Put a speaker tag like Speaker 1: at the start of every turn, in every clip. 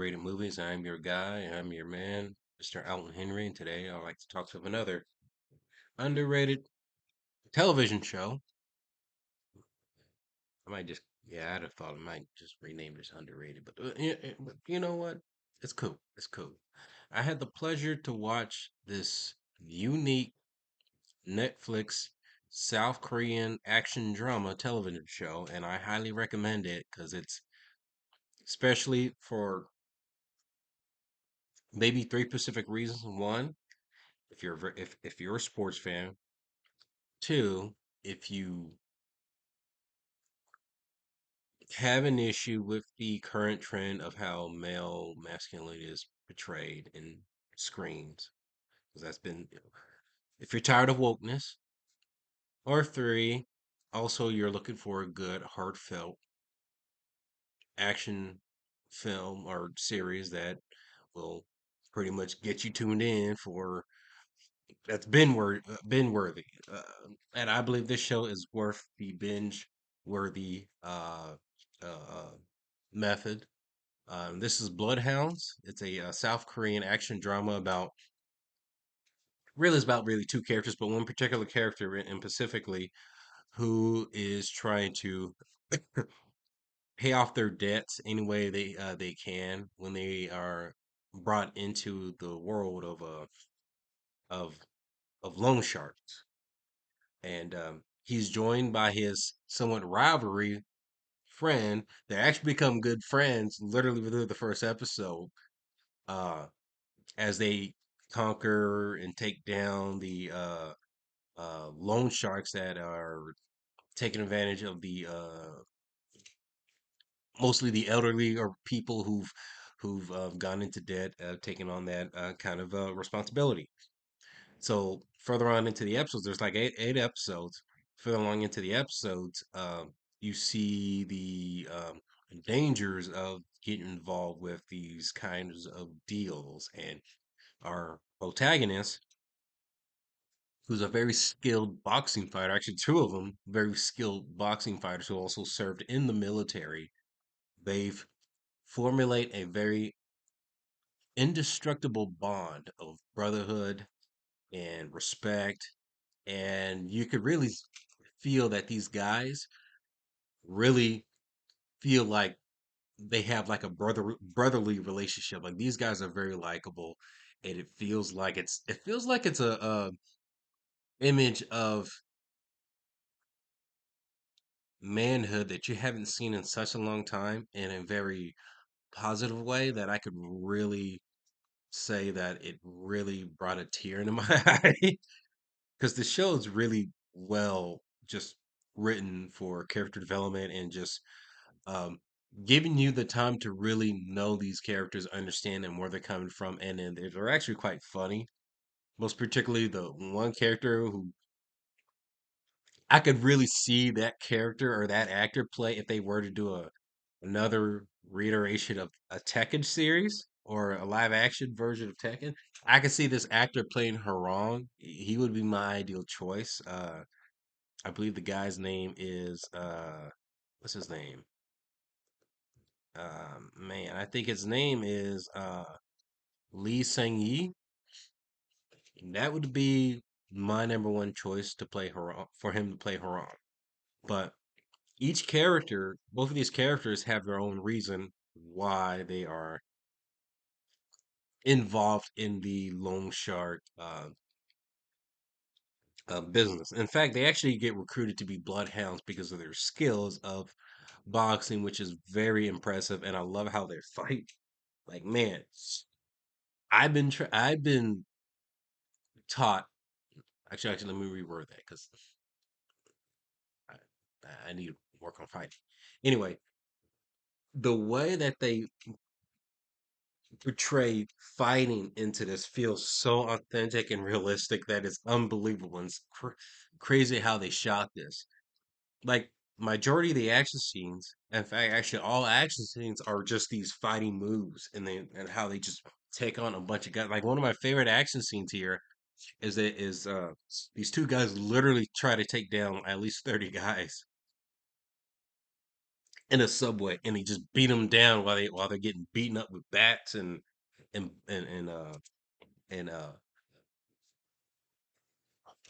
Speaker 1: underrated movies. I'm your guy, I'm your man, Mr. Alton Henry, and today I'd like to talk to another underrated television show. I might just, yeah, I'd have thought I might just rename this underrated, but you know what? It's cool. It's cool. I had the pleasure to watch this unique Netflix South Korean action drama television show, and I highly recommend it because it's especially for maybe three specific reasons. One, if you're a sports fan. Two, if you have an issue with the current trend of how male masculinity is portrayed in screens, because that's been, if you're tired of wokeness. Or three, also you're looking for a good, heartfelt action film or series that will pretty much get you tuned in for that's been worthy, and I believe this show is worth the binge worthy method. This is Bloodhounds. It's a South Korean action drama about really it's about really two characters, but one particular character in specifically who is trying to pay off their debts any way they can when they are brought into the world of of loan sharks. And he's joined by his somewhat rivalry friend. They actually become good friends literally within the first episode, uh, as they conquer and take down the loan sharks that are taking advantage of the mostly the elderly or people who've gone into debt, taking on that kind of responsibility. So further on into the episodes, there's like eight episodes. Further along into the episodes, you see the dangers of getting involved with these kinds of deals. And our protagonist, who's a very skilled boxing fighter, actually two of them, very skilled boxing fighters who also served in the military. They've formulate a very indestructible bond of brotherhood and respect, and you could really feel that these guys really feel like they have like a brotherly relationship. Like these guys are very likable, and it feels like it's a image of manhood that you haven't seen in such a long time in a very positive way that I could really say that it really brought a tear into my eye because the show is really well just written for character development and just um, giving you the time to really know these characters, understand them, where they're coming from, and then they're actually quite funny. Most particularly the one character who I could really see that character or that actor play if they were to do another reiteration of a Tekken series or a live action version of Tekken. I could see this actor playing Harong. He would be my ideal choice. I believe the guy's name is what's his name? Man, I think his name is Lee Sang Yi. That would be my number one choice to play Harong for him to play Harong. But each character, both of these characters have their own reason why they are involved in the loan shark business. In fact, they actually get recruited to be bloodhounds because of their skills of boxing, which is very impressive. And I love how they fight. Like, man, I've been taught. Actually, let me reword that because I, I need to work on fighting. Anyway, the way that they portray fighting into this feels so authentic and realistic that it's unbelievable and it's crazy how they shot this. Like majority of the action scenes, in fact, actually all action scenes are just these fighting moves and how they just take on a bunch of guys. Like one of my favorite action scenes here is these two guys literally try to take down at least 30 guys in a subway, and he just beat them down while they're getting beaten up with bats and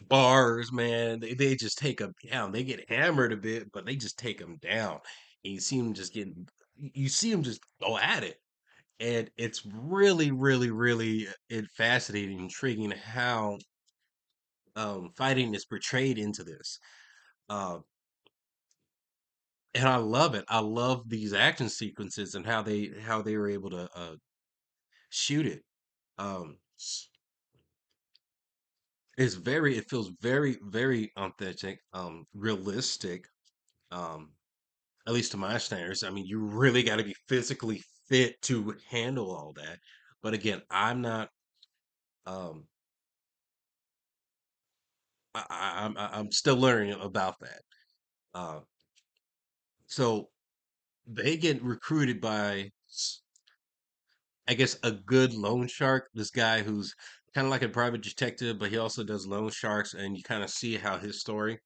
Speaker 1: bars, man. They just take them down. They get hammered a bit, but they just take them down. And you see them just getting, you see them just go at it. And it's really, really, really fascinating, intriguing how fighting is portrayed into this. Uh, and I love it. I love these action sequences and how they were able to shoot it. Um, it feels very, very authentic, realistic. Um, at least to my standards. I mean, you really got to be physically fit to handle all that. But again, I'm not. Um, I'm still learning about that. Uh, so they get recruited by, I guess, a good loan shark. This guy who's kind of like a private detective, but he also does loan sharks, and you kind of see how his story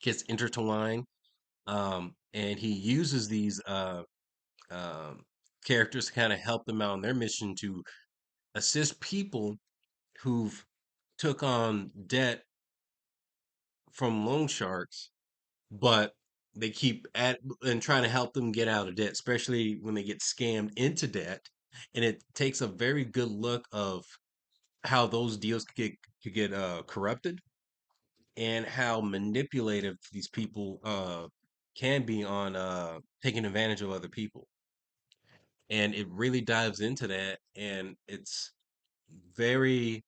Speaker 1: gets intertwined. And he uses these um, characters to kind of help them out on their mission to assist people who've took on debt from loan sharks, but they keep at and trying to help them get out of debt, especially when they get scammed into debt. And it takes a very good look of how those deals could get corrupted and how manipulative these people can be on taking advantage of other people. And it really dives into that, and very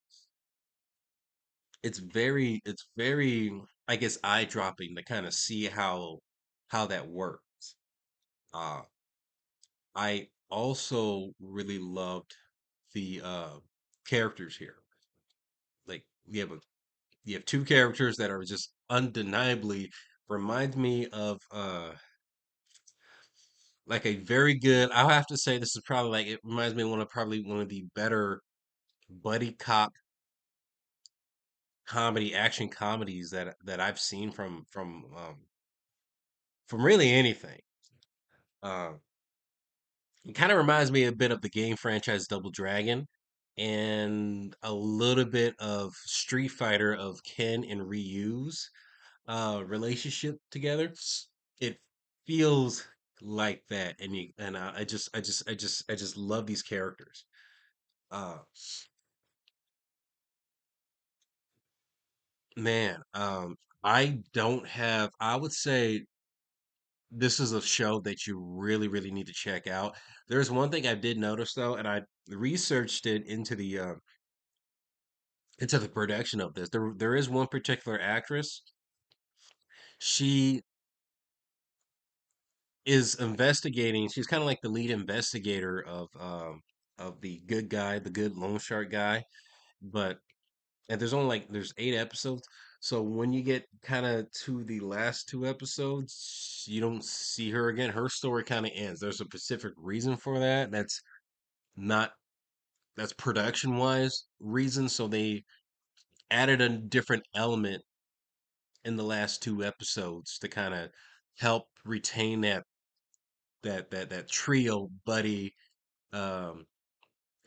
Speaker 1: it's very, I guess, eye dropping to kind of see how that works. Uh I also really loved the characters here. Like you have two characters that are just undeniably remind me of like a very good, I'll have to say this is probably like it reminds me of probably one of the better buddy cop comedy action comedies that I've seen from really anything. Uh, it kind of reminds me a bit of the game franchise Double Dragon and a little bit of Street Fighter of Ken and Ryu's relationship together. It feels like that, and I just love these characters. Uh, man, I don't have. I would say this is a show that you really, really need to check out. There's one thing I did notice though, and I researched it into the production of this. There is one particular actress. She is investigating. She's kind of like the lead investigator of the good guy, the good loan shark guy. But and there's 8 episodes. So when you get kind of to the last 2 episodes, you don't see her again. Her story kind of ends. There's a specific reason for that. Not that's production wise reason. So they added a different element in the last 2 episodes to kind of help retain that trio buddy um,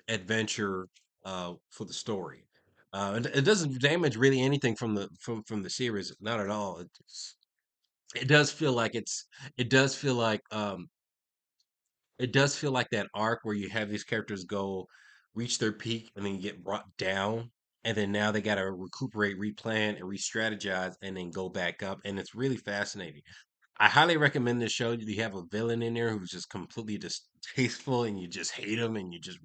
Speaker 1: adventure for the story. It doesn't damage really anything from the series, not at all. It does feel like it does feel like it does feel like that arc where you have these characters go reach their peak and then get brought down, and then now they got to recuperate, replan, and re-strategize, and then go back up, and it's really fascinating. I highly recommend this show. You have a villain in there who's just completely distasteful, and you just hate him, and you just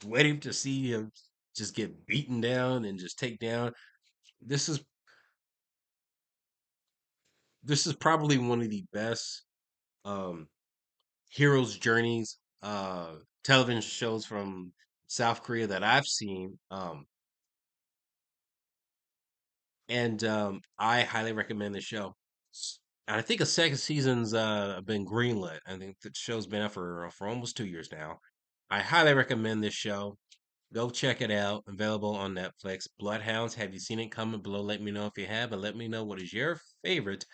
Speaker 1: waiting to see him just get beaten down and just take down. This is this is probably one of the best um, heroes' journeys television shows from South Korea that I've seen. And I highly recommend the show. And I think a second season's been greenlit. I think the show's been out for almost 2 years now. I highly recommend this show. Go check it out. Available on Netflix. Bloodhounds. Have you seen it? Comment below. Let me know if you have, and let me know what is your favorite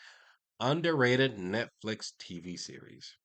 Speaker 1: Underrated Netflix TV series.